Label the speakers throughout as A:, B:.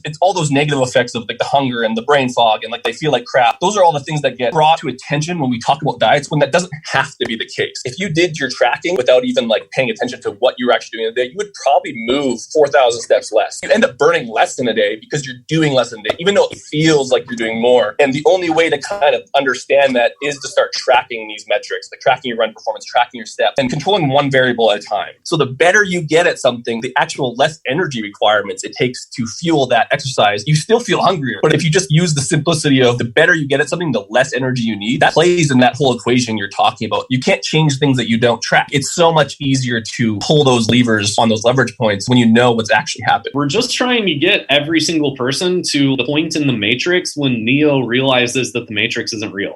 A: it's all those negative effects of like the hunger and the brain fog and like they feel like crap. Those are all the things that get brought to attention when we talk about diets, when that doesn't have to be the case. If you did your tracking without even like paying attention to what you were actually doing in a day, you would probably move 4,000 steps less. You end up burning less in a day because you're doing less in a day, even though it feels like you're doing more. And the only way to kind of understand that is to start tracking these metrics, like tracking your run performance, tracking your steps, and controlling one variable at a time. So the better you get at something, the actual less energy requirements it takes to fuel that exercise, you still feel hungrier. But if you just use the simplicity of the better you get at something, the less energy you need, that plays in that whole equation you're talking about. You can't change things that you don't track. It's so much easier to pull those levers on those leverage points when you know what's actually happened.
B: We're just trying to get every single person to the point in the Matrix when Neo realizes that the Matrix isn't real.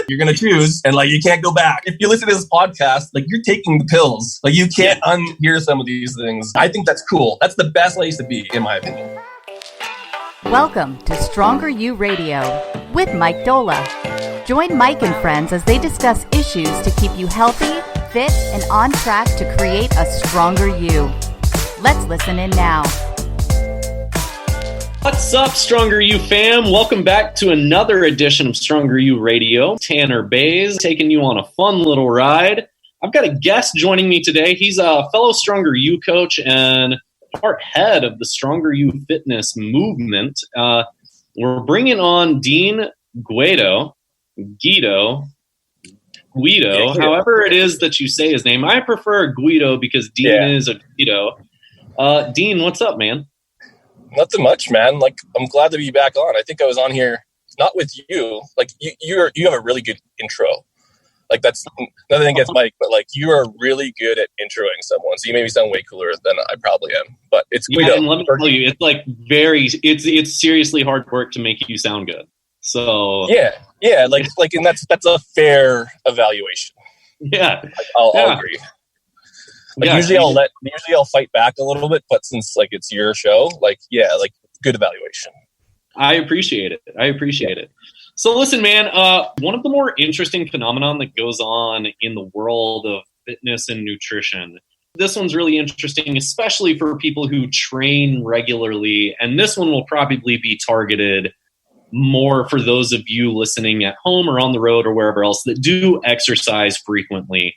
A: You're going to choose and like you can't go back. If you listen to this podcast, like you're taking the pills. Like you can't unhear some of these things. I think that's cool. That's the best place to be, in my opinion.
C: Welcome to StrongerU Radio with Mike Dola. Join Mike and friends as they discuss issues to keep you healthy, fit, and on track to create a stronger you. Let's listen in now.
B: What's up, StrongerU fam? Welcome back to another edition of StrongerU Radio. Tanner Bays taking you on a fun little ride. I've got a guest joining me today. He's a fellow StrongerU coach and part head of the StrongerU fitness movement. We're bringing on Dean Guedo, however it is that you say his name. I prefer Guido because Dean is a Guido. Dean, what's up, man?
A: Nothing much, man. Like, I'm glad to be back on. I think I was on here, not with you. Like, you have a really good intro. Like, that's nothing against Mike, but like, you are really good at introing someone. So you made me sound way cooler than I probably am. But it's
B: Guido. And let me tell you, it's like it's seriously hard work to make you sound good. So
A: yeah, like, and that's a fair evaluation.
B: Yeah,
A: like, I'll agree. Like usually I'll fight back a little bit, but since like it's your show, like good evaluation.
B: I appreciate it. So listen, man, one of the more interesting phenomenon that goes on in the world of fitness and nutrition. This one's really interesting, especially for people who train regularly, and this one will probably be targeted more for those of you listening at home or on the road or wherever else that do exercise frequently.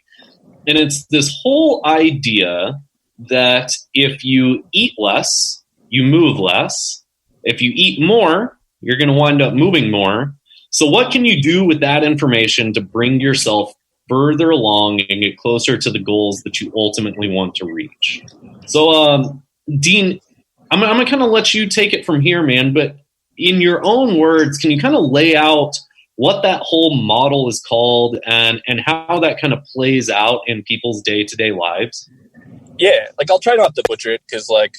B: And it's this whole idea that if you eat less, you move less. If you eat more, you're going to wind up moving more. So what can you do with that information to bring yourself further along and get closer to the goals that you ultimately want to reach? So, Dean, I'm going to kind of let you take it from here, man. But in your own words, can you kind of lay out what that whole model is called and how that kind of plays out in people's day-to-day lives?
A: Yeah, like I'll try not to butcher it because like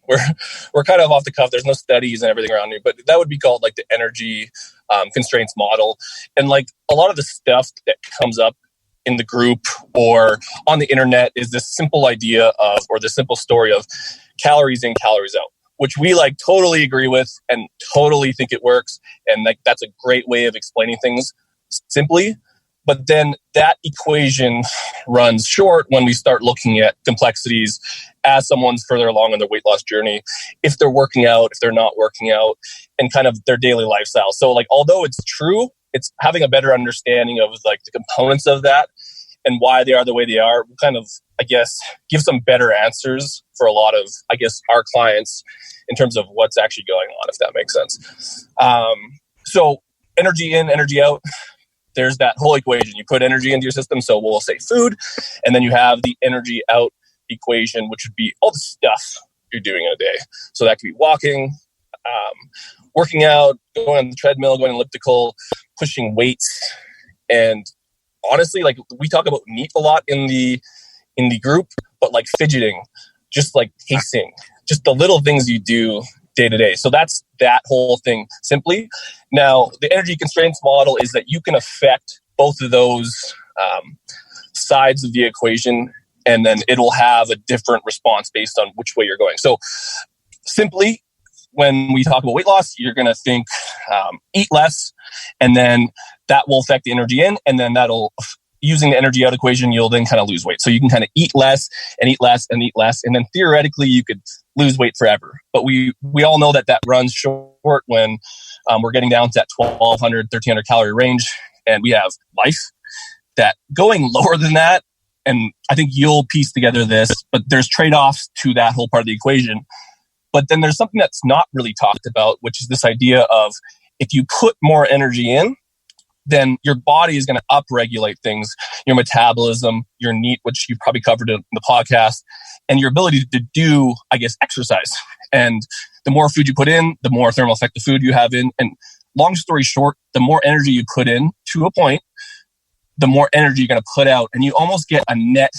A: we're kind of off the cuff. There's no studies and everything around here, but that would be called like the energy constraints model. And like a lot of the stuff that comes up in the group or on the internet is this simple idea of, or the simple story of calories in, calories out, which we like totally agree with and totally think it works. And like, that's a great way of explaining things simply. But then that equation runs short when we start looking at complexities as someone's further along in their weight loss journey, if they're working out, if they're not working out, and kind of their daily lifestyle. So like, although it's true, it's having a better understanding of like the components of that and why they are the way they are, kind of, I guess, give some better answers for a lot of, I guess, our clients in terms of what's actually going on, if that makes sense. So energy in, energy out, there's that whole equation. You put energy into your system, so we'll say food, and then you have the energy out equation, which would be all the stuff you're doing in a day. So that could be walking, working out, going on the treadmill, going elliptical, pushing weights. And honestly, like we talk about NEAT a lot in the group, but like fidgeting, just like pacing, just the little things you do day to day. So that's that whole thing simply. Now, the energy constraints model is that you can affect both of those sides of the equation, and then it'll have a different response based on which way you're going. So simply, when we talk about weight loss, you're going to think eat less, and then that will affect the energy in, and then that'll, using the energy out equation, you'll then kind of lose weight. So you can kind of eat less and eat less and eat less, and then theoretically you could lose weight forever. But we all know that runs short when we're getting down to that 1,200, 1,300 calorie range, and we have life. That going lower than that, and I think you'll piece together this, but there's trade-offs to that whole part of the equation. But then there's something that's not really talked about, which is this idea of if you put more energy in, then your body is going to upregulate things, your metabolism, your NEAT, which you probably covered in the podcast, and your ability to do, I guess, exercise. And the more food you put in, the more thermal effect the food you have in. And long story short, the more energy you put in to a point, the more energy you're going to put out. And you almost get a net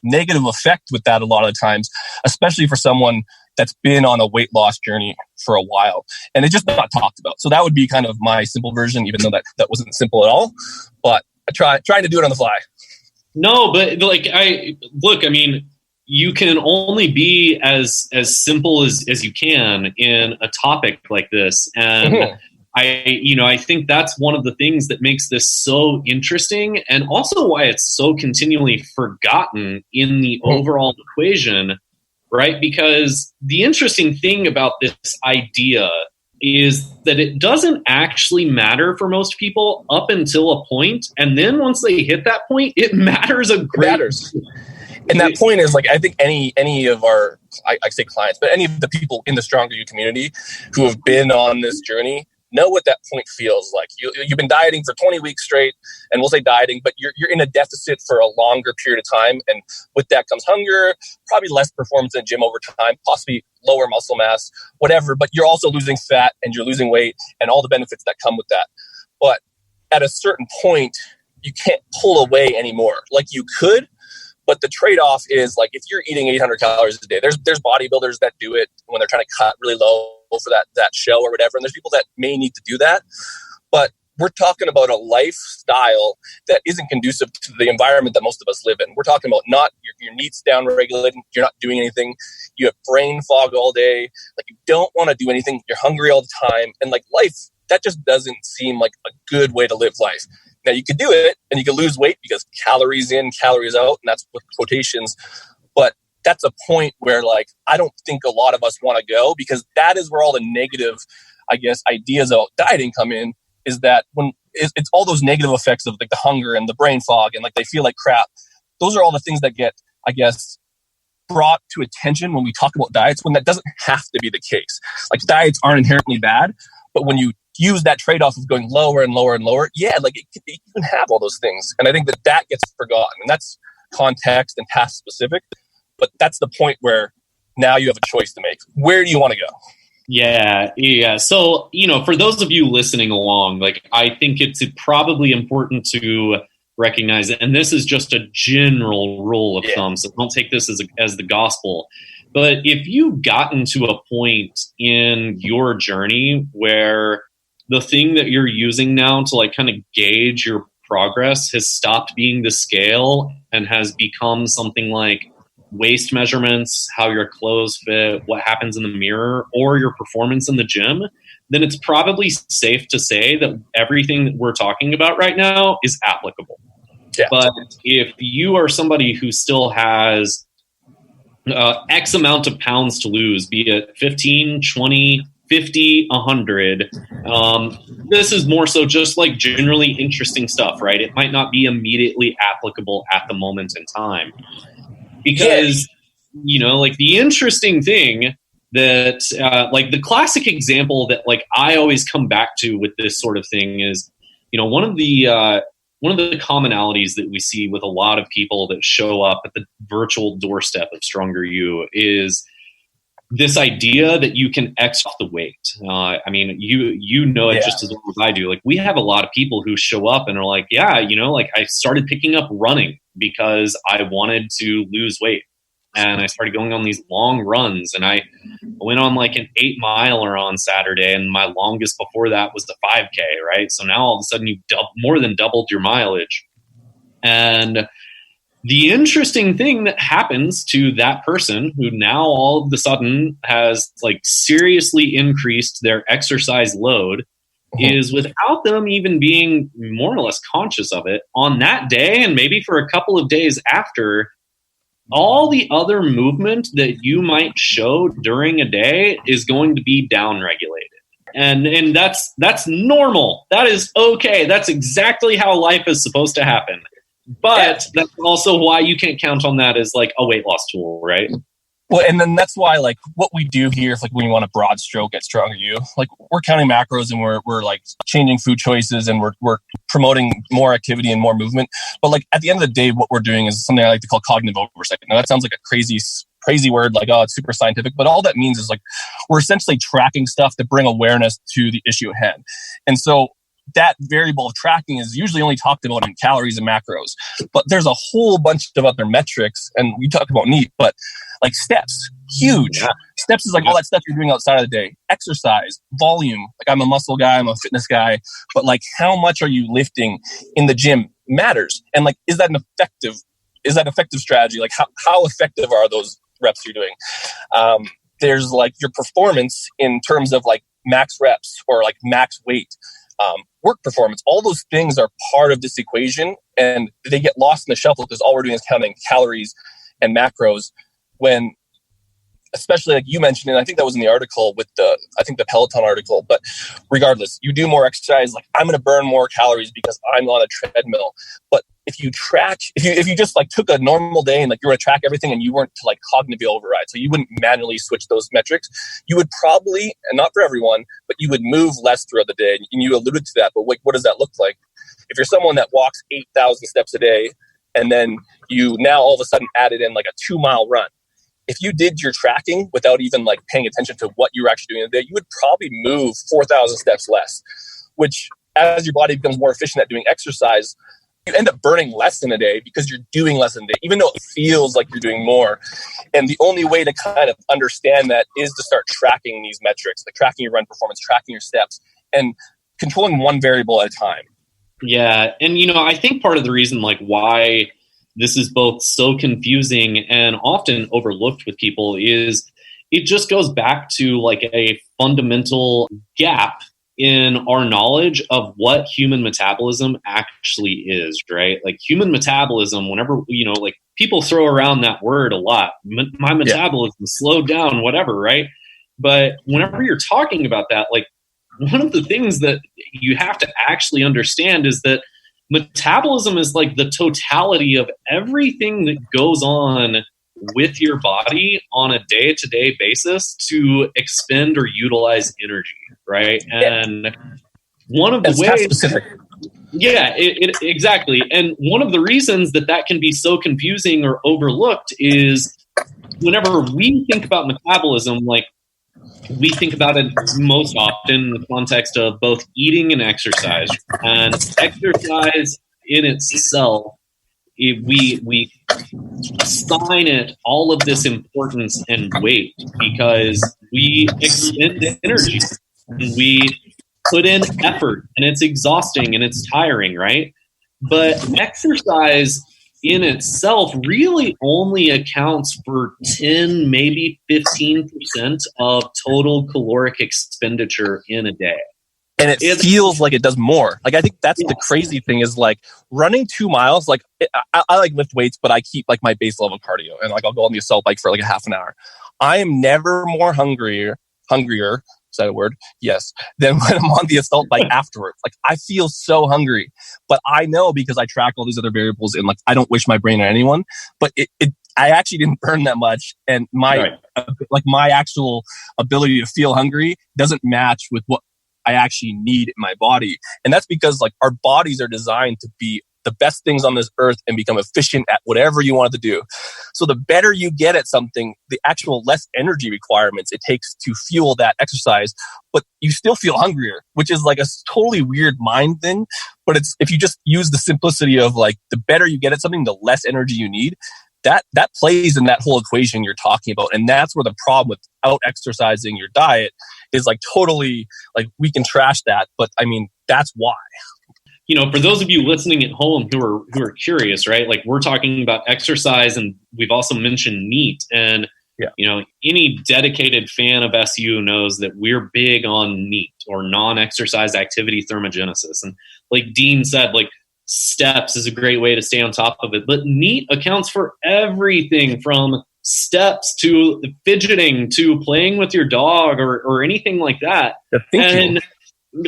A: negative effect with that a lot of the times, especially for someone that's been on a weight loss journey for a while. And it's just not talked about. So that would be kind of my simple version, even though that wasn't simple at all. But I trying to do it on the fly.
B: No, but like I mean, you can only be as simple as you can in a topic like this. And I think that's one of the things that makes this so interesting, and also why it's so continually forgotten in the overall equation, right? Because the interesting thing about this idea is that it doesn't actually matter for most people up until a point, and then once they hit that point, it matters a great deal.
A: And that point is like, I think any of our, I say clients, but any of the people in the StrongerU community who have been on this journey know what that point feels like. You've been dieting for 20 weeks straight, and we'll say dieting, but you're in a deficit for a longer period of time. And with that comes hunger, probably less performance in the gym over time, possibly lower muscle mass, whatever. But you're also losing fat and you're losing weight and all the benefits that come with that. But at a certain point, you can't pull away anymore. Like you could, but the trade-off is like if you're eating 800 calories a day, there's bodybuilders that do it when they're trying to cut really low for that show or whatever. And there's people that may need to do that. But we're talking about a lifestyle that isn't conducive to the environment that most of us live in. We're talking about not your NEAT's down regulated. You're not doing anything. You have brain fog all day. Like you don't want to do anything. You're hungry all the time. And like life, that just doesn't seem like a good way to live life. Now you could do it and you can lose weight because calories in, calories out, and that's with quotations. But that's a point where like, I don't think a lot of us want to go, because that is where all the negative, I guess, ideas about dieting come in, is that when it's all those negative effects of like the hunger and the brain fog and like they feel like crap. Those are all the things that get, I guess, brought to attention when we talk about diets, when that doesn't have to be the case. Like diets aren't inherently bad, but when you use that trade-off of going lower and lower and lower, yeah, like you can have all those things. And I think that gets forgotten, and that's context and task specific. But that's the point where now you have a choice to make. Where do you want to go?
B: Yeah. So, for those of you listening along, like I think it's probably important to recognize it. And this is just a general rule of thumb, so don't take this as the gospel. But if you've gotten to a point in your journey where the thing that you're using now to like kind of gauge your progress has stopped being the scale and has become something like waist measurements, how your clothes fit, what happens in the mirror, or your performance in the gym, then it's probably safe to say that everything that we're talking about right now is applicable. Yeah. But if you are somebody who still has X amount of pounds to lose, be it 15, 20, 50, 100, this is more so just like generally interesting stuff, right? It might not be immediately applicable at the moment in time. Because, like the interesting thing that, like the classic example that like I always come back to with this sort of thing is, one of the commonalities that we see with a lot of people that show up at the virtual doorstep of StrongerU is this idea that you can X off the weight. I mean, you know it just as well as I do. Like we have a lot of people who show up and are like, like I started picking up running because I wanted to lose weight. And I started going on these long runs, and I went on like an 8-miler on Saturday, and my longest before that was the 5K, right? So now all of a sudden you've more than doubled your mileage. And the interesting thing that happens to that person who now all of a sudden has like seriously increased their exercise load is without them even being more or less conscious of it on that day, and maybe for a couple of days after, all the other movement that you might show during a day is going to be downregulated. And that's normal. That is okay. That's exactly how life is supposed to happen. But that's also why you can't count on that as like a weight loss tool, right?
A: Well, and then that's why, like, what we do here, if like when you want a broad stroke at StrongerU, like we're counting macros and we're like changing food choices and we're promoting more activity and more movement. But like at the end of the day, what we're doing is something I like to call cognitive oversight. Now that sounds like a crazy word, like, oh, it's super scientific, but all that means is like we're essentially tracking stuff to bring awareness to the issue at hand. And so that variable of tracking is usually only talked about in calories and macros, but there's a whole bunch of other metrics, and we talk about NEAT, but like steps, huge. Steps is like all that stuff you're doing outside of the day. Exercise, volume. Like I'm a muscle guy, I'm a fitness guy, but like how much are you lifting in the gym matters. And like, is that an effective strategy? Like how effective are those reps you're doing? There's like your performance in terms of like max reps or like max weight. Work performance, all those things are part of this equation and they get lost in the shuffle because all we're doing is counting calories and macros when, especially like you mentioned, and I think that was in the article with the Peloton article, but regardless, you do more exercise, like I'm going to burn more calories because I'm on a treadmill. But if you just like took a normal day and like you were to track everything and you weren't to like cognitively override, so you wouldn't manually switch those metrics, you would probably, and not for everyone, but you would move less throughout the day. And you alluded to that, but like, what does that look like? If you're someone that walks 8,000 steps a day and then you now all of a sudden added in like a 2-mile run, if you did your tracking without even like paying attention to what you were actually doing in the day, you would probably move 4,000 steps less, which as your body becomes more efficient at doing exercise, you end up burning less in a day because you're doing less in a day, even though it feels like you're doing more. And the only way to kind of understand that is to start tracking these metrics, like tracking your run performance, tracking your steps, and controlling one variable at a time.
B: Yeah. And, I think part of the reason like why this is both so confusing and often overlooked with people is it just goes back to like a fundamental gap in our knowledge of what human metabolism actually is, right? Like human metabolism, whenever, like people throw around that word a lot, my metabolism slowed down, whatever, right? But whenever you're talking about that, like one of the things that you have to actually understand is that metabolism is like the totality of everything that goes on with your body on a day-to-day basis to expend or utilize energy, right? And one of the ways... Yeah, exactly. And one of the reasons that can be so confusing or overlooked is whenever we think about metabolism, like we think about it most often in the context of both eating and exercise. And exercise in itself, we assign it all of this importance and weight because we expend energy and we put in effort and it's exhausting and it's tiring, right? But exercise in itself really only accounts for 10, maybe 15% of total caloric expenditure in a day.
A: And it feels like it does more. Like, I think that's the crazy thing is like running 2 miles. Like I like lift weights, but I keep like my base level cardio and like I'll go on the assault bike for like a half an hour. I am never more hungrier. Is that a word? Yes. Then when I'm on the assault bike afterwards, like I feel so hungry, but I know because I track all these other variables and like, I don't wish my brain on anyone, but I actually didn't burn that much. And my actual ability to feel hungry doesn't match with what I actually need in my body. And that's because like our bodies are designed to be the best things on this earth and become efficient at whatever you want it to do. So the better you get at something, the actual less energy requirements it takes to fuel that exercise, but you still feel hungrier, which is like a totally weird mind thing. But it's, if you just use the simplicity of like, the better you get at something, the less energy you need, that plays in that whole equation you're talking about. And that's where the problem without exercising your diet is like totally like we can trash that. But I mean, that's why.
B: For those of you listening at home who are curious, right? Like we're talking about exercise and we've also mentioned NEAT. And, any dedicated fan of SU knows that we're big on NEAT or non-exercise activity thermogenesis. And like Dean said, like steps is a great way to stay on top of it. But NEAT accounts for everything from steps to fidgeting to playing with your dog or anything like that.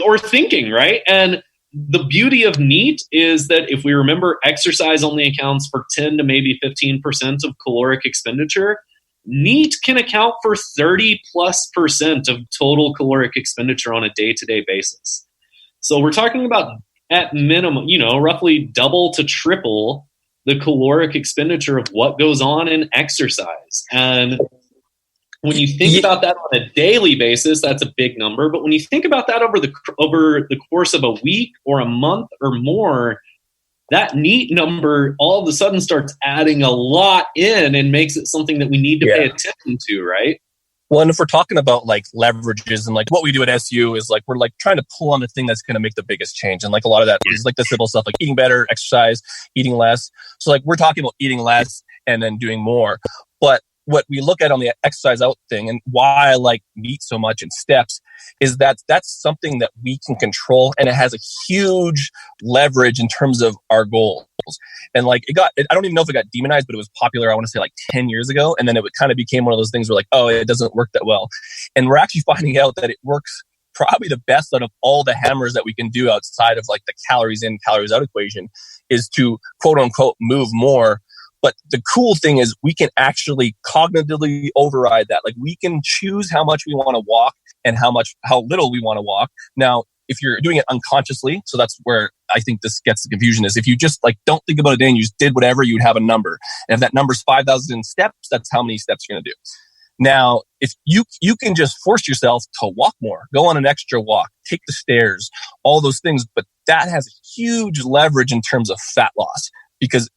B: Or thinking, right? And the beauty of NEAT is that if we remember, exercise only accounts for 10 to maybe 15% of caloric expenditure. NEAT can account for 30+% of total caloric expenditure on a day-to-day basis. So we're talking about, at minimum, roughly double to triple the caloric expenditure of what goes on in exercise. And when you think about that on a daily basis, that's a big number. But when you think about that over the course of a week or a month or more, that NEAT number all of a sudden starts adding a lot in and makes it something that we need to pay attention to, right?
A: Well, and if we're talking about like leverages and like what we do at SU is like we're like trying to pull on the thing that's going to make the biggest change. And like a lot of that is like the simple stuff like eating better, exercise, eating less. So like we're talking about eating less and then doing more. But what we look at on the exercise out thing and why I like NEAT so much in steps is that that's something that we can control, and it has a huge leverage in terms of our goals. And like I don't even know if it got demonized, but it was popular, I want to say like 10 years ago. And then it kind of became one of those things where like, oh, it doesn't work that well. And we're actually finding out that it works probably the best out of all the hammers that we can do outside of like the calories in, calories out equation is to quote unquote move more. But the cool thing is we can actually cognitively override that. Like we can choose how much we want to walk and how little we want to walk. Now, if you're doing it unconsciously, so that's where I think this gets the confusion is if you just like don't think about it and you just did whatever, you'd have a number. And if that number's 5,000 steps, that's how many steps you're going to do. Now, if you can just force yourself to walk more, go on an extra walk, take the stairs, all those things, but that has huge leverage in terms of fat loss because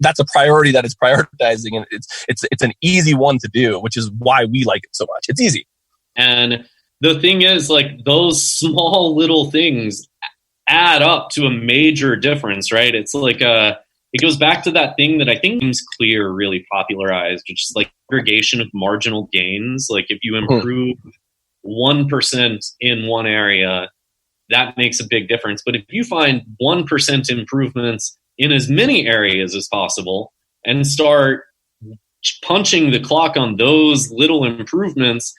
A: that's a priority that it's prioritizing, and it's an easy one to do, which is why we like it so much. It's easy.
B: And the thing is, like, those small little things add up to a major difference, right? It's like it goes back to that thing that I think James Clear really popularized, which is like aggregation of marginal gains. Like if you improve 1% in one area, that makes a big difference. But if you find 1% improvements in as many areas as possible and start punching the clock on those little improvements,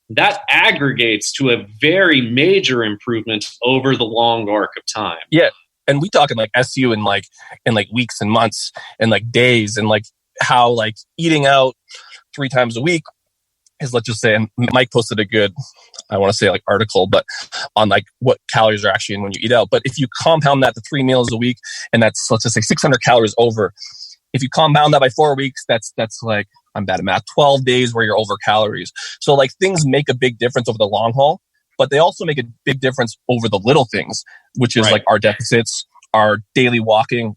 B: that aggregates to a very major improvement over the long arc of time.
A: Yeah. And we talk in like SU in like weeks and months and like days, and like how like eating out 3 times a week is, let's just say, and Mike posted a good, I want to say like article, but on like what calories are actually in when you eat out. But if you compound that to 3 meals a week, and that's, let's just say 600 calories over, if you compound that by 4 weeks, that's like, I'm bad at math, 12 days where you're over calories. So like things make a big difference over the long haul, but they also make a big difference over the little things, which is like our deficits, our daily walking,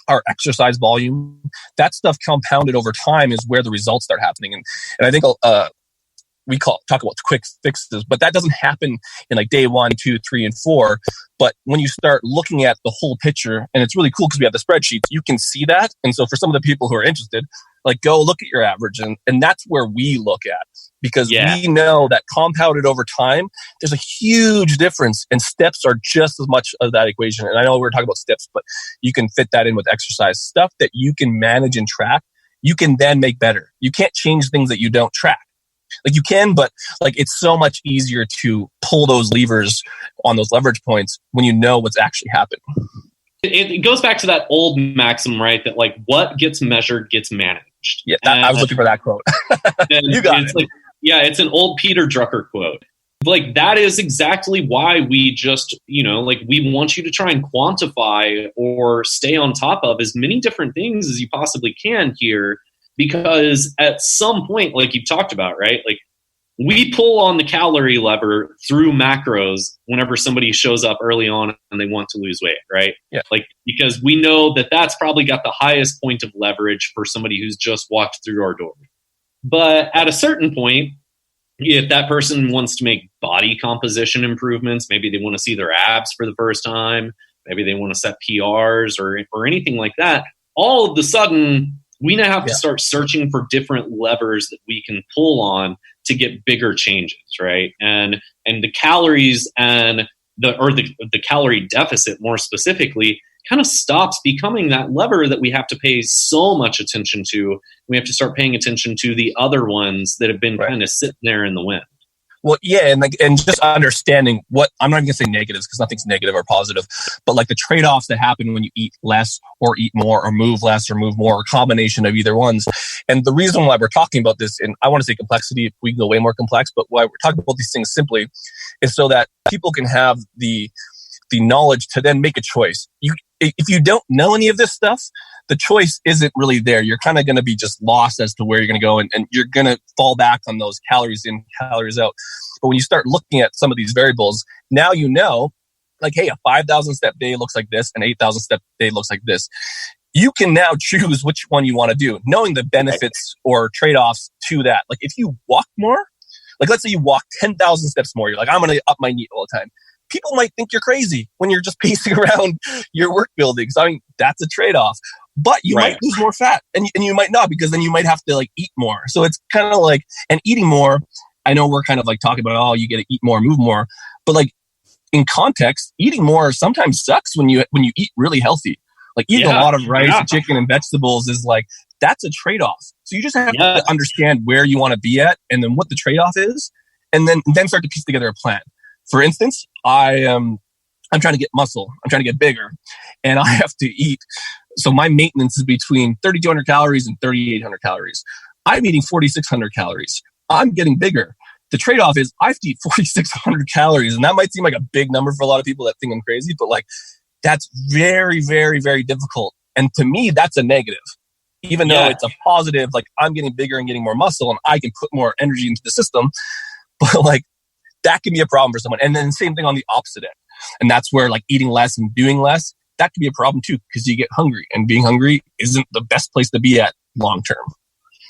A: our exercise volume. That stuff compounded over time is where the results start happening. And I think we talk about quick fixes, but that doesn't happen in like day 1, 2, 3, and 4. But when you start looking at the whole picture, and it's really cool because we have the spreadsheets, you can see that. And so for some of the people who are interested, like go look at your average, and that's where we look at, because we know that compounded over time, there's a huge difference, and steps are just as much of that equation. And I know we're talking about steps, but you can fit that in with exercise stuff that you can manage and track. You can then make better. You can't change things that you don't track. Like you can, but like it's so much easier to pull those levers on those leverage points when you know what's actually happened.
B: It goes back to that old maxim, right? That like what gets measured gets managed.
A: Yeah, I was looking for that quote. You got it.
B: Like, yeah, it's an old Peter Drucker quote. Like that is exactly why we just, like we want you to try and quantify or stay on top of as many different things as you possibly can here. Because at some point, like you talked about, right? Like we pull on the calorie lever through macros whenever somebody shows up early on and they want to lose weight, right?
A: Yeah.
B: Like, because we know that that's probably got the highest point of leverage for somebody who's just walked through our door. But at a certain point, if that person wants to make body composition improvements, maybe they want to see their abs for the first time, maybe they want to set PRs or anything like that, all of a sudden, we now have to start searching for different levers that we can pull on to get bigger changes, right? And the calories and the calorie deficit, more specifically, kind of stops becoming that lever that we have to pay so much attention to. We have to start paying attention to the other ones that have been kind of sitting there in the wind.
A: Well, yeah, and just understanding what, I'm not going to say negatives because nothing's negative or positive, but like the trade-offs that happen when you eat less or eat more or move less or move more, or a combination of either ones. And the reason why we're talking about this, and I want to say complexity, we can go way more complex, but why we're talking about these things simply is so that people can have the knowledge to then make a choice. If you don't know any of this stuff, the choice isn't really there. You're kind of going to be just lost as to where you're going to go, and you're going to fall back on those calories in, calories out. But when you start looking at some of these variables, now you know, like, hey, a 5,000 step day looks like this, an 8,000 step day looks like this. You can now choose which one you want to do, knowing the benefits or trade-offs to that. Like if you walk more, like let's say you walk 10,000 steps more, you're like, I'm going to up my NEAT all the time. People might think you're crazy when you're just pacing around your work buildings. I mean, that's a trade-off. But you might lose more fat, and you might not, because then you might have to like eat more. So it's kind of like, and eating more, I know we're kind of like talking about, oh, you get to eat more, move more. But like in context, eating more sometimes sucks when you eat really healthy. Like eating a lot of rice, chicken, and vegetables is like, that's a trade-off. So you just have to understand where you want to be at and then what the trade-off is, and then start to piece together a plan. For instance, I'm trying to get muscle. I'm trying to get bigger, and I have to eat. So my maintenance is between 3,200 calories and 3,800 calories. I'm eating 4,600 calories. I'm getting bigger. The trade-off is I have to eat 4,600 calories, and that might seem like a big number for a lot of people that think I'm crazy, but like that's very, very, very difficult. And to me, that's a negative. Even though it's a positive, like I'm getting bigger and getting more muscle, and I can put more energy into the system, but like that can be a problem for someone. And then same thing on the opposite end. And that's where like eating less and doing less, that can be a problem too, because you get hungry, and being hungry isn't the best place to be at long term.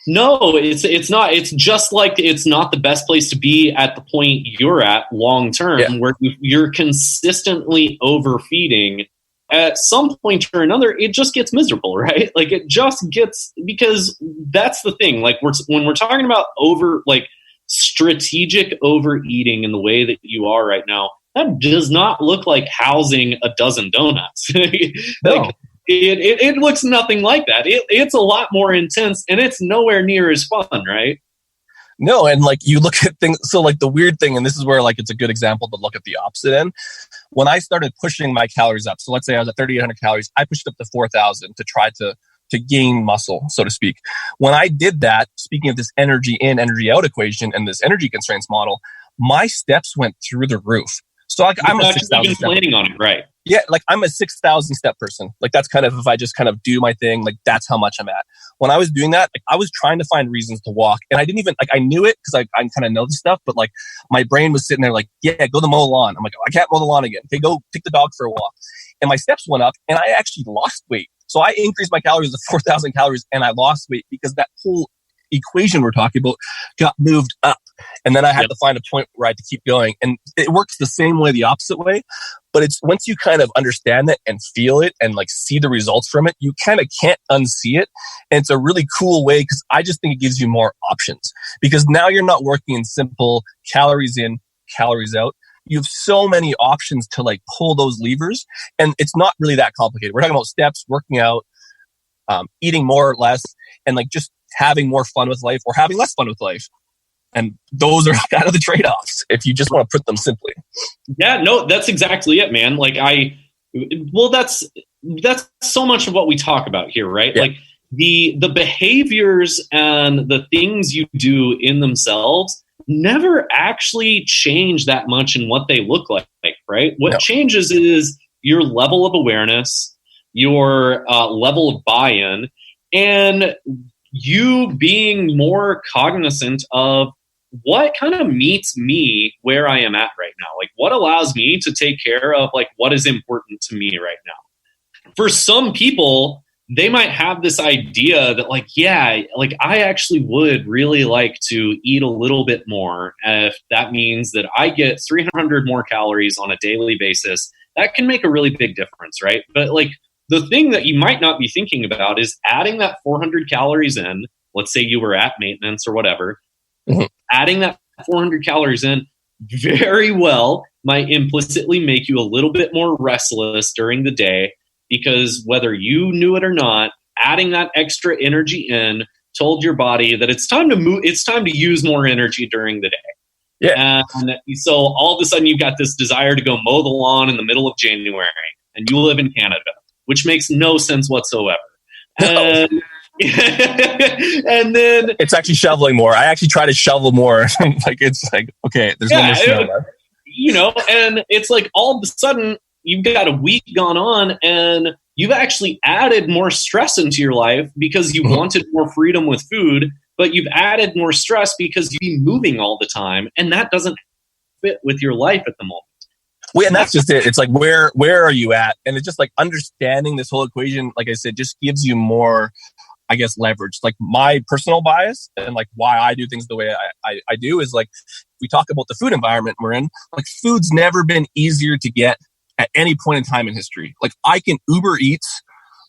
B: No, it's not. It's just like it's not the best place to be at the point you're at long term, where you're consistently overfeeding. At some point or another, it just gets miserable, right? Like it just gets, because that's the thing. Like when we're talking about strategic overeating in the way that you are right now, that does not look like housing a dozen donuts.
A: No.
B: It looks nothing like that. It's a lot more intense, and it's nowhere near as fun, right?
A: No, and like you look at things, so like the weird thing, and this is where like it's a good example to look at the opposite end. When I started pushing my calories up, so let's say I was at 3,800 calories, I pushed up to 4,000 to try to gain muscle, so to speak. When I did that, speaking of this energy in, energy out equation and this energy constraints model, my steps went through the roof. So like I'm a 6,000 step
B: planning on it, right?
A: Yeah, like I'm a 6,000 step person. Like that's kind of, if I just kind of do my thing, like that's how much I'm at. When I was doing that, like I was trying to find reasons to walk, and I didn't even, like I knew it because I kind of know this stuff, but like my brain was sitting there like, yeah, go to mow the lawn. I'm like, I can't mow the lawn again. Okay, go take the dog for a walk. And my steps went up, and I actually lost weight. So I increased my calories to 4,000 calories, and I lost weight because that whole equation we're talking about got moved up. And then I had to find a point where I had to keep going. And it works the same way, the opposite way. But it's once you kind of understand it and feel it and like see the results from it, you kind of can't unsee it. And it's a really cool way, because I just think it gives you more options, because now you're not working in simple calories in, calories out. You have so many options to like pull those levers, and it's not really that complicated. We're talking about steps, working out, eating more or less, and like just having more fun with life or having less fun with life. And those are kind of the trade-offs if you just want to put them simply.
B: Yeah, no, that's exactly it, man. Like that's so much of what we talk about here, right? Yeah. Like the behaviors and the things you do in themselves never actually change that much in what they look like, right? What changes is your level of awareness, your level of buy-in, and you being more cognizant of what kind of meets me where I am at right now. Like what allows me to take care of like what is important to me right now. For some people, they might have this idea that like, yeah, like I actually would really like to eat a little bit more. If that means that I get 300 more calories on a daily basis, that can make a really big difference, right? But like the thing that you might not be thinking about is adding that 400 calories in. Let's say you were at maintenance or whatever. Mm-hmm. Adding that 400 calories in very well might implicitly make you a little bit more restless during the day. because whether you knew it or not, adding that extra energy in told your body that it's time to move, it's time to use more energy during the day.
A: Yeah.
B: And so all of a sudden you've got this desire to go mow the lawn in the middle of January, and you live in Canada, which makes no sense whatsoever.
A: No.
B: And then
A: it's actually shoveling more. I actually try to shovel more. Like, it's like, okay, there's no more snow left.
B: You know, and it's like all of a sudden you've got a week gone on and you've actually added more stress into your life because you wanted more freedom with food, but you've added more stress because you've been moving all the time, and that doesn't fit with your life at the moment.
A: Well, and that's just it. It's like, where are you at? And it's just like understanding this whole equation, like I said, just gives you more, I guess, leverage. Like, my personal bias and like why I do things the way I do is, like, we talk about the food environment we're in, like, food's never been easier to get at any point in time in history. Like, I can Uber Eats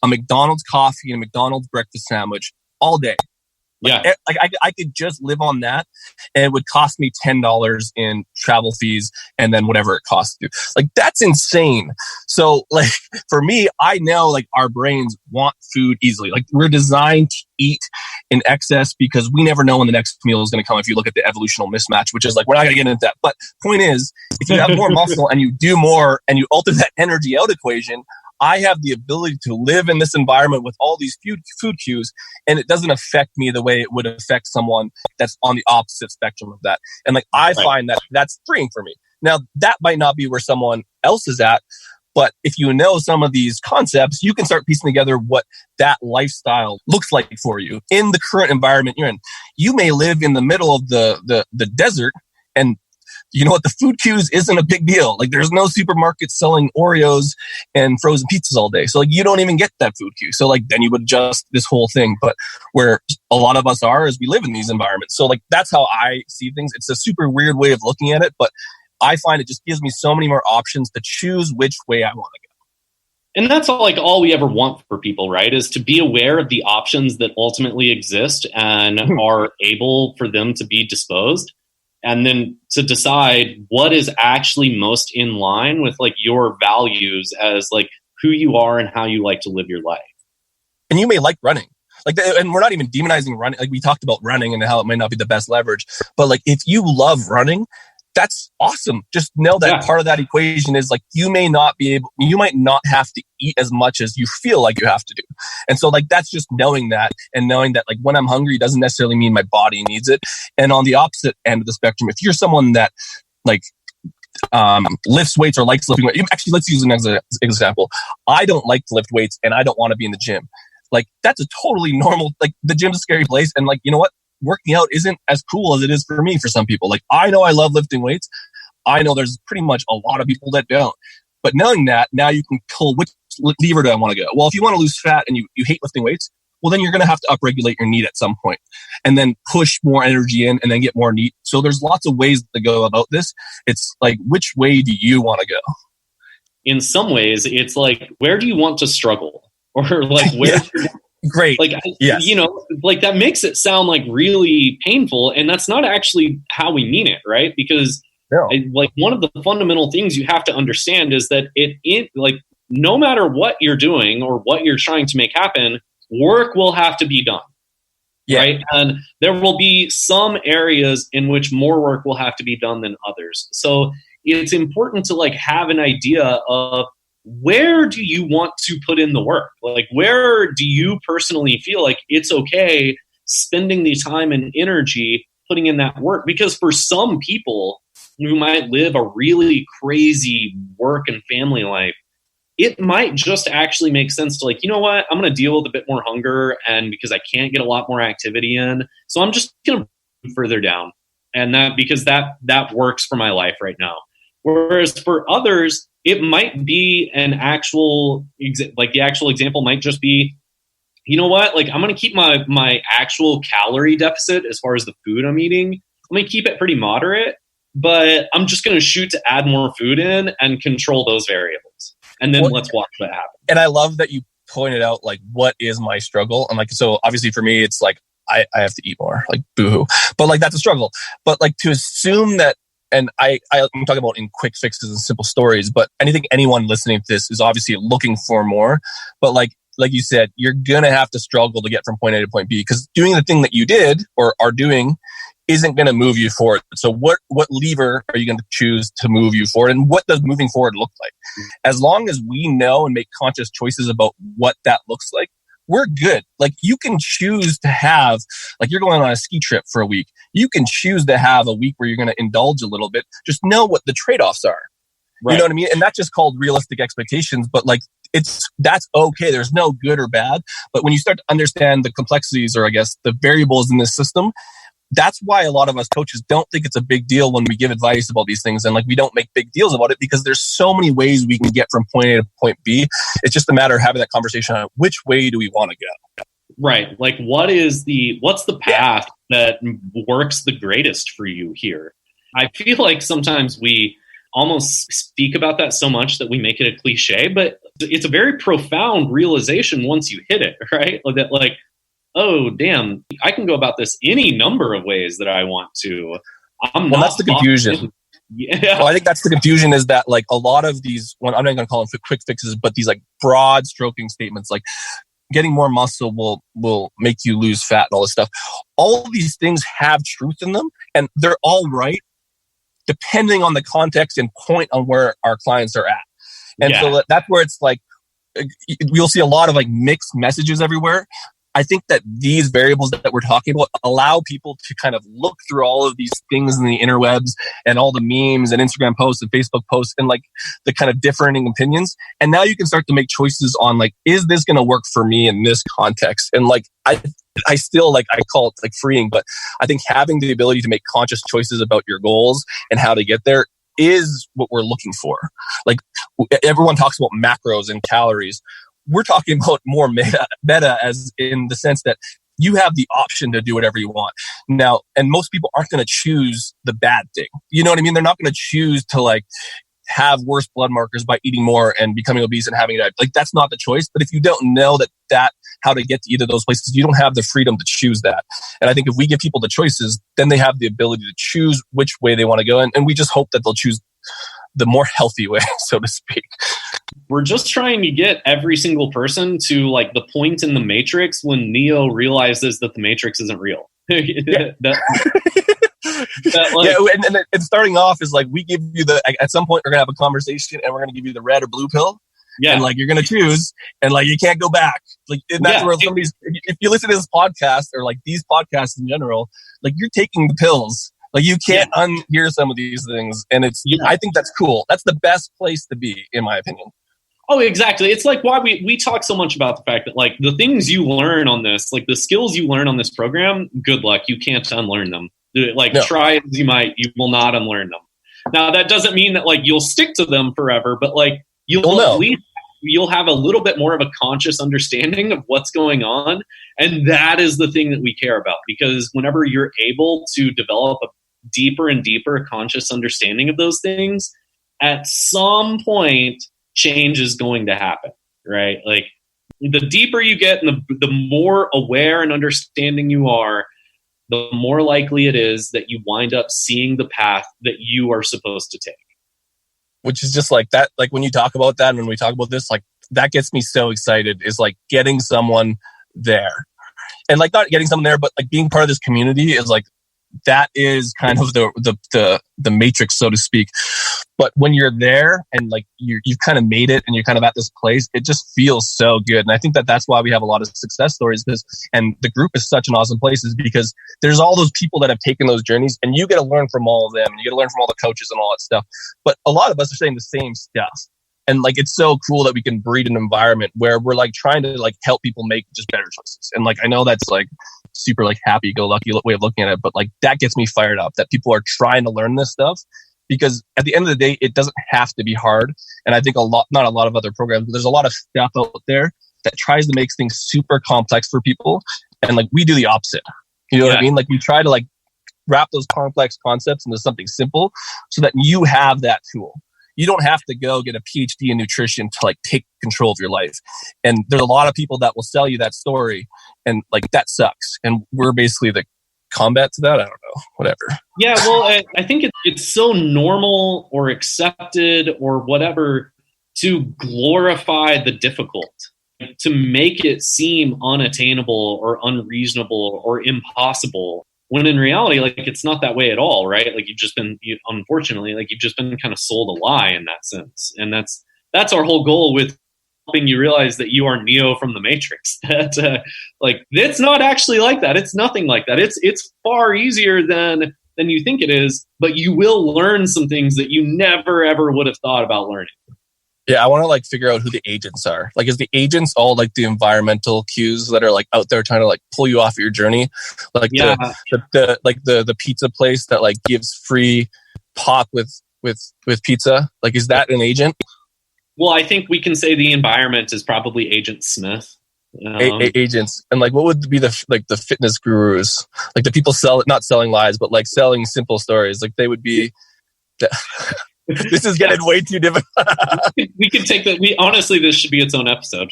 A: a McDonald's coffee and a McDonald's breakfast sandwich all day. Like, I could just live on that, and it would cost me $10 in travel fees and then whatever it costs you. Like, that's insane. So, like, for me, I know, like, our brains want food easily. Like, we're designed to eat in excess because we never know when the next meal is going to come. If you look at the evolutional mismatch, which is like, we're not going to get into that. But point is, if you have more muscle and you do more and you alter that energy out equation, I have the ability to live in this environment with all these food cues, and it doesn't affect me the way it would affect someone that's on the opposite spectrum of that. And like, I find that that's freeing for me. Now, that might not be where someone else is at, but if you know some of these concepts, you can start piecing together what that lifestyle looks like for you in the current environment you're in. You may live in the middle of the desert, and you know what? The food queues isn't a big deal. Like, there's no supermarket selling Oreos and frozen pizzas all day. So, like, you don't even get that food queue. So, like, then you would adjust this whole thing. But where a lot of us are is we live in these environments. So, like, that's how I see things. It's a super weird way of looking at it, but I find it just gives me so many more options to choose which way I want to go.
B: And that's all we ever want for people, right? Is to be aware of the options that ultimately exist and are able for them to be disposed. And then to decide what is actually most in line with, like, your values as, like, who you are and how you like to live your life.
A: And you may like running. Like, and we're not even demonizing running. Like, we talked about running and how it might not be the best leverage. But, like, if you love running, that's awesome. Just know that part of that equation is, like, you might not have to eat as much as you feel like you have to do. And so, like, that's just knowing that, and knowing that, like, when I'm hungry doesn't necessarily mean my body needs it. And on the opposite end of the spectrum, if you're someone that, like, lifts weights or likes lifting weights, actually, let's use an example. I don't like to lift weights and I don't want to be in the gym. Like, that's a totally normal, like, the gym's a scary place. And, like, you know what? Working out isn't as cool as it is for me for some people. Like, I know I love lifting weights. I know there's pretty much a lot of people that don't. But knowing that, now you can pull, which lever do I want to go? Well, if you want to lose fat and you hate lifting weights, well, then you're going to have to upregulate your NEAT at some point and then push more energy in and then get more NEAT. So there's lots of ways to go about this. It's like, which way do you want to go?
B: In some ways, it's like, where do you want to struggle? Or, like, where...
A: Great.
B: Like, yes. You know, like, that makes it sound like really painful, and that's not actually how we mean it, right? Because like, one of the fundamental things you have to understand is that like, no matter what you're doing or what you're trying to make happen, work will have to be done. Yeah. Right. And there will be some areas in which more work will have to be done than others. So it's important to, like, have an idea of, where do you want to put in the work? Like, where do you personally feel like it's okay spending the time and energy putting in that work? Because for some people who might live a really crazy work and family life, it might just actually make sense to, like, you know what, I'm going to deal with a bit more hunger, and because I can't get a lot more activity in, so I'm just going to move further down. And that, because that works for my life right now. Whereas for others, it might be an actual, like, the actual example might just be, you know what, like, I'm going to keep my actual calorie deficit as far as the food I'm eating. I'm going to keep it pretty moderate, but I'm just going to shoot to add more food in and control those variables. And then let's watch that happen.
A: And I love that you pointed out, like, what is my struggle? And, like, so obviously for me, it's like, I have to eat more, like, boohoo. But, like, that's a struggle. But, like, to assume that and I'm talking about in quick fixes and simple stories, but I think anyone listening to this is obviously looking for more. But like you said, you're going to have to struggle to get from point A to point B, because doing the thing that you did or are doing isn't going to move you forward. So what lever are you going to choose to move you forward? And what does moving forward look like? As long as we know and make conscious choices about what that looks like, we're good. Like, you can choose to have, like, you're going on a ski trip for a week. You can choose to have a week where you're going to indulge a little bit. Just know what the trade-offs are. Right. You know what I mean? And that's just called realistic expectations. But like, that's okay. There's no good or bad. But when you start to understand the complexities, or I guess the variables in this system, that's why a lot of us coaches don't think it's a big deal when we give advice about these things. And like, we don't make big deals about it, because there's so many ways we can get from point A to point B. It's just a matter of having that conversation on which way do we want to go.
B: Right. Like, what's the path that works the greatest for you here? I feel like sometimes we almost speak about that so much that we make it a cliche, but it's a very profound realization once you hit it, right? That like, oh, damn, I can go about this any number of ways that I want to.
A: That's the confusion. Yeah. Well, I think that's the confusion, is that like a lot of these, I'm not going to call them quick fixes, but these like broad stroking statements, like getting more muscle will make you lose fat and all this stuff. All of these things have truth in them, and they're all right, depending on the context and point on where our clients are at. And so that's where it's like, you'll see a lot of like mixed messages everywhere. I think that these variables that we're talking about allow people to kind of look through all of these things in the interwebs and all the memes and Instagram posts and Facebook posts and like the kind of differing opinions. And now you can start to make choices on like, is this going to work for me in this context? And like, I still like, I call it like freeing, but I think having the ability to make conscious choices about your goals and how to get there is what we're looking for. Like, everyone talks about macros and calories. We're talking about more meta, as in the sense that you have the option to do whatever you want now. And most people aren't going to choose the bad thing. You know what I mean? They're not going to choose to like have worse blood markers by eating more and becoming obese and having that. Like, that's not the choice. But if you don't know that how to get to either of those places, you don't have the freedom to choose that. And I think if we give people the choices, then they have the ability to choose which way they want to go. And we just hope that they'll choose the more healthy way, so to speak.
B: We're just trying to get every single person to like the point in the Matrix when Neo realizes that the Matrix isn't real.
A: And starting off is like, we give you at some point we're gonna have a conversation and we're gonna give you the red or blue pill. Yeah. And like, you're gonna choose, and like, you can't go back. Like, and that's where if you listen to this podcast or like these podcasts in general, like, you're taking the pills. Like, you can't unhear some of these things. And I think that's cool. That's the best place to be, in my opinion.
B: Oh, exactly. It's like why we talk so much about the fact that like the things you learn on this, like the skills you learn on this program, good luck. You can't unlearn them. Like, try as you might, you will not unlearn them. Now, that doesn't mean that like you'll stick to them forever, but like at least you'll have a little bit more of a conscious understanding of what's going on. And that is the thing that we care about, because whenever you're able to develop a deeper and deeper conscious understanding of those things, at some point, change is going to happen, right? Like, the deeper you get and the more aware and understanding you are, the more likely it is that you wind up seeing the path that you are supposed to take.
A: Which is just like that, like when you talk about that and when we talk about this, like, that gets me so excited, is like getting someone there. And like, not getting someone there, but like being part of this community is like, that is kind of the matrix, so to speak. But when you're there and like you've kind of made it and you're kind of at this place, it just feels so good. And I think that that's why we have a lot of success stories, and the group is such an awesome place, is because there's all those people that have taken those journeys, and you get to learn from all of them, and you get to learn from all the coaches and all that stuff. But a lot of us are saying the same stuff. And like, it's so cool that we can breed an environment where we're like trying to like help people make just better choices. And like, I know that's like super like happy-go-lucky way of looking at it, but like, that gets me fired up that people are trying to learn this stuff, because at the end of the day, it doesn't have to be hard. And I think not a lot of other programs, but there's a lot of stuff out there that tries to make things super complex for people. And like, we do the opposite. You know what I mean? Like, we try to like wrap those complex concepts into something simple so that you have that tool. You don't have to go get a PhD in nutrition to like take control of your life. And there's a lot of people that will sell you that story, and like, that sucks. And we're basically combat to that. I don't know, whatever.
B: Yeah, well, I think it's so normal or accepted or whatever to glorify the difficult, to make it seem unattainable or unreasonable or impossible, when in reality, like, it's not that way at all, right? Like, unfortunately, like, you've just been kind of sold a lie in that sense. And that's our whole goal with helping you realize that you are Neo from the Matrix. That like, it's not actually like that. It's nothing like that. It's far easier than you think it is, but you will learn some things that you never ever would have thought about learning.
A: Yeah, I want to like figure out who the agents are. Like, is the agents all like the environmental cues that are like out there trying to like pull you off your journey? Like the pizza place that like gives free pop with pizza. Like, is that an agent?
B: Well, I think we can say the environment is probably Agent Smith.
A: Agents. And like, what would be the fitness gurus? Like the people not selling lies, but like selling simple stories. Like they would be. This is getting way too difficult.
B: We could take that. Honestly, this should be its own episode.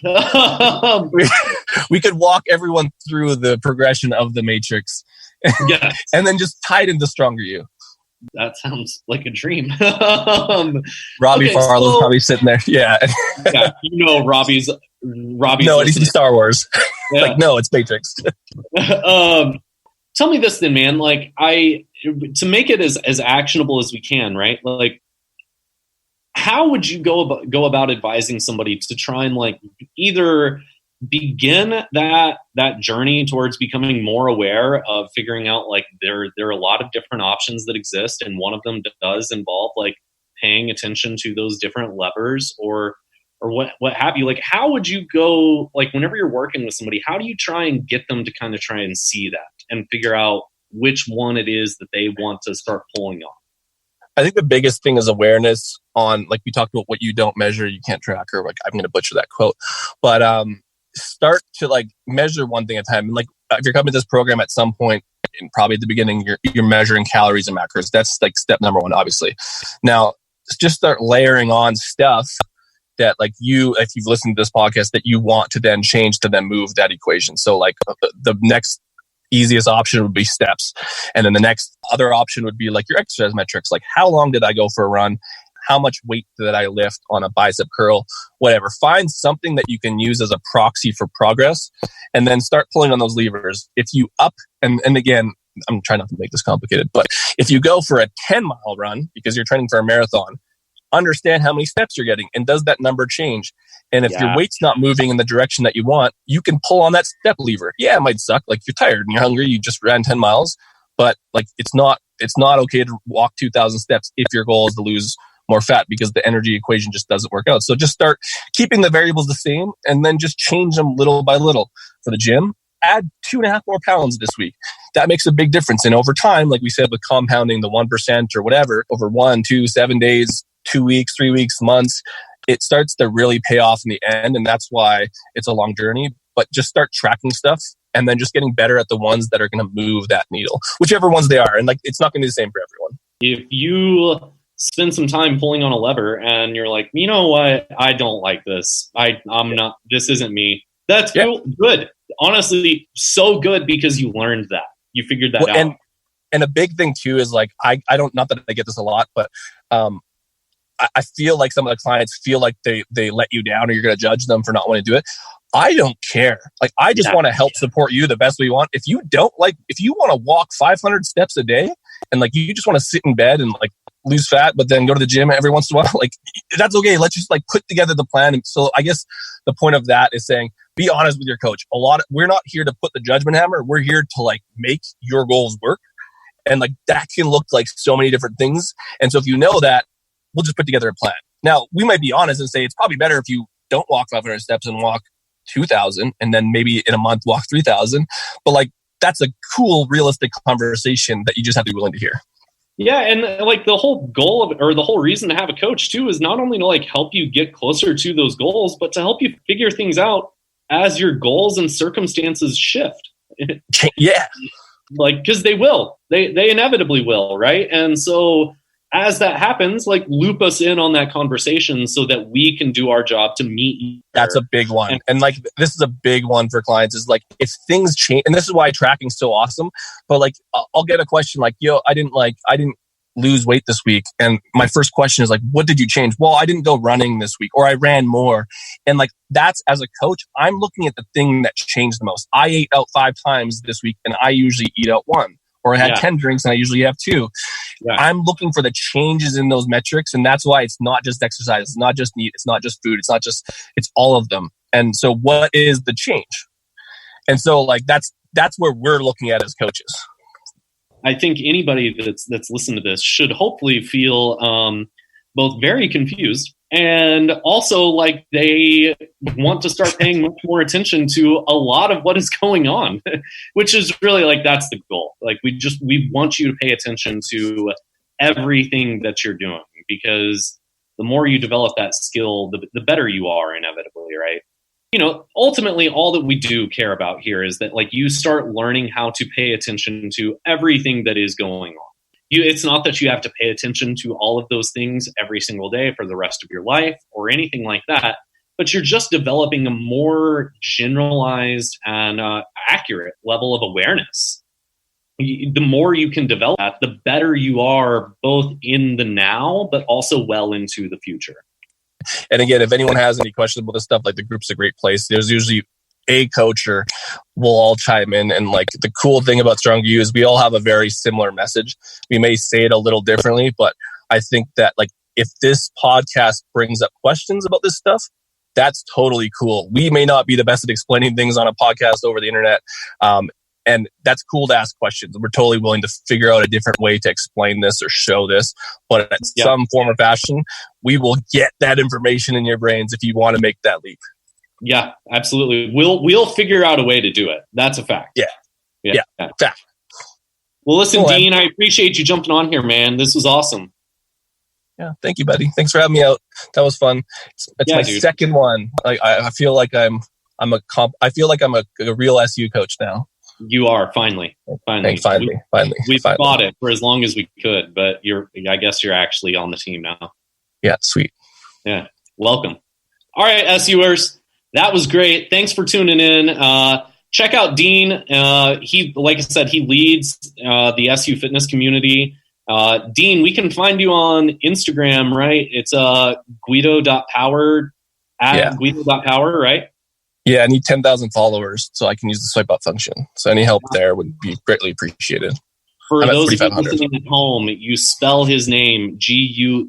A: We could walk everyone through the progression of the Matrix, and then just tie it into StrongerU.
B: That sounds like a dream.
A: Robbie Farlow's probably sitting there. Yeah,
B: yeah. You know, Robbie's.
A: No, he's in Star Wars. Yeah. Like, no, it's Matrix.
B: Tell me this then, man. Like, to make it as actionable as we can, right? Like, how would you go about advising somebody to try and like either begin that journey towards becoming more aware of figuring out like there are a lot of different options that exist, and one of them does involve like paying attention to those different levers or what have you? Like, how would you go, like, whenever you're working with somebody, how do you try and get them to kind of try and see that and figure out which one it is that they want to start pulling on?
A: I think the biggest thing is awareness on, like, we talked about what you don't measure, you can't track, or like, I'm going to butcher that quote, but start to like measure one thing at a time. And like, if you're coming to this program at some point, and probably at the beginning, you're measuring calories and macros. That's like step number one, obviously. Now, just start layering on stuff that like if you've listened to this podcast, that you want to then change to then move that equation. So like the next easiest option would be steps. And then the next other option would be like your exercise metrics. Like, how long did I go for a run? How much weight did I lift on a bicep curl? Whatever. Find something that you can use as a proxy for progress, and then start pulling on those levers. If you and again, I'm trying not to make this complicated, but if you go for a 10-mile run because you're training for a marathon, understand how many steps you're getting, and does that number change? And if your weight's not moving in the direction that you want, you can pull on that step lever. Yeah, it might suck. Like, you're tired and you're hungry, you just ran 10 miles, but like, it's not okay to walk 2,000 steps if your goal is to lose more fat, because the energy equation just doesn't work out. So just start keeping the variables the same, and then just change them little by little. For the gym, add 2.5 more pounds this week. That makes a big difference. And over time, like we said, with compounding the 1% or whatever, over 1, 2, 7 days, 2 weeks, 3 weeks, months, it starts to really pay off in the end. And that's why it's a long journey. But just start tracking stuff, and then just getting better at the ones that are going to move that needle, whichever ones they are. And like, it's not going to be the same for everyone.
B: If you spend some time pulling on a lever and you're like, you know what, I don't like this. I'm not, this isn't me. That's cool. Good. Honestly, so good, because you learned that. You figured that out.
A: And a big thing too is like, I don't, not that I get this a lot, but I feel like some of the clients feel like they let you down, or you're going to judge them for not wanting to do it. I don't care. Like, I just want to help support you the best way you want. If you want to walk 500 steps a day, and like, you just want to sit in bed and like lose fat, but then go to the gym every once in a while, like, that's okay. Let's just like put together the plan. And so I guess the point of that is saying, be honest with your coach. We're not here to put the judgment hammer. We're here to like make your goals work. And like, that can look like so many different things. And so if you know that, we'll just put together a plan. Now, we might be honest and say it's probably better if you don't walk 500 steps and walk 2,000, and then maybe in a month walk 3,000. But like, that's a cool, realistic conversation that you just have to be willing to hear.
B: Yeah, and like, the whole goal of, or the whole reason to have a coach too, is not only to like help you get closer to those goals, but to help you figure things out as your goals and circumstances shift.
A: Yeah.
B: Like, because they inevitably will, right? And so as that happens, like loop us in on that conversation so that we can do our job to meet you.
A: That's a big one. And like, this is a big one for clients is like, if things change, and this is why tracking's so awesome, but like, I'll get a question like, yo, I didn't lose weight this week. And my first question is like, what did you change? Well, I didn't go running this week, or I ran more. And like, that's, as a coach, I'm looking at the thing that changed the most. I ate out 5 times this week and I usually eat out 1, or I had 10 drinks and I usually have 2. Yeah. I'm looking for the changes in those metrics. And that's why it's not just exercise. It's not just meat. It's not just food. It's all of them. And so what is the change? And so like, that's where we're looking at as coaches.
B: I think anybody that's listened to this should hopefully feel both very confused and also like they want to start paying much more attention to a lot of what is going on, which is really like, that's the goal. Like we want you to pay attention to everything that you're doing, because the more you develop that skill, the better you are inevitably, right? You know, ultimately, all that we do care about here is that like you start learning how to pay attention to everything that is going on. It's not that you have to pay attention to all of those things every single day for the rest of your life or anything like that, but you're just developing a more generalized and accurate level of awareness. The more you can develop that, the better you are both in the now, but also well into the future.
A: And again, if anyone has any questions about this stuff, like the group's a great place. There's usually a coach or we'll all chime in. And like the cool thing about StrongerU is we all have a very similar message. We may say it a little differently, but I think that like if this podcast brings up questions about this stuff, that's totally cool. We may not be the best at explaining things on a podcast over the internet. And that's cool to ask questions. We're totally willing to figure out a different way to explain this or show this. But at some form or fashion, we will get that information in your brains if you want to make that leap.
B: Yeah, absolutely. We'll figure out a way to do it. That's a fact.
A: Yeah. Fact.
B: Well, listen, cool, Dean, I appreciate you jumping on here, man. This was awesome.
A: Yeah, thank you, buddy. Thanks for having me out. That was fun. It's my second one. Like I feel like I'm a real SU coach now.
B: You are finally.
A: Finally.
B: We've fought it for as long as we could, but I guess you're actually on the team now.
A: Yeah, sweet.
B: Yeah, welcome. All right, SUers, that was great. Thanks for tuning in. Check out Dean. He, like I said, he leads the SU fitness community. Dean, we can find you on Instagram, right? It's Guedo.power Guedo.power, right?
A: Yeah, I need 10,000 followers so I can use the swipe up function. So any help there would be greatly appreciated.
B: For those of you listening at home, you spell his name Guedo.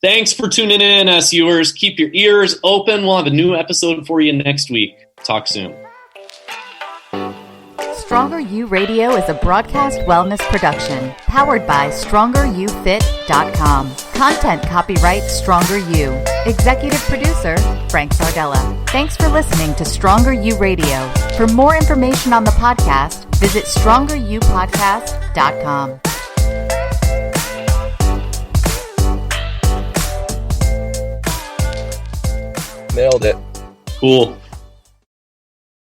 B: Thanks for tuning in, SUers. Keep your ears open. We'll have a new episode for you next week. Talk soon.
C: StrongerU Radio is a broadcast wellness production powered by StrongerUFit.com. Content copyright StrongerU. Executive producer Frank Sardella. Thanks for listening to StrongerU Radio. For more information on the podcast, visit StrongerUPodcast.com.
A: Nailed it.
B: Cool.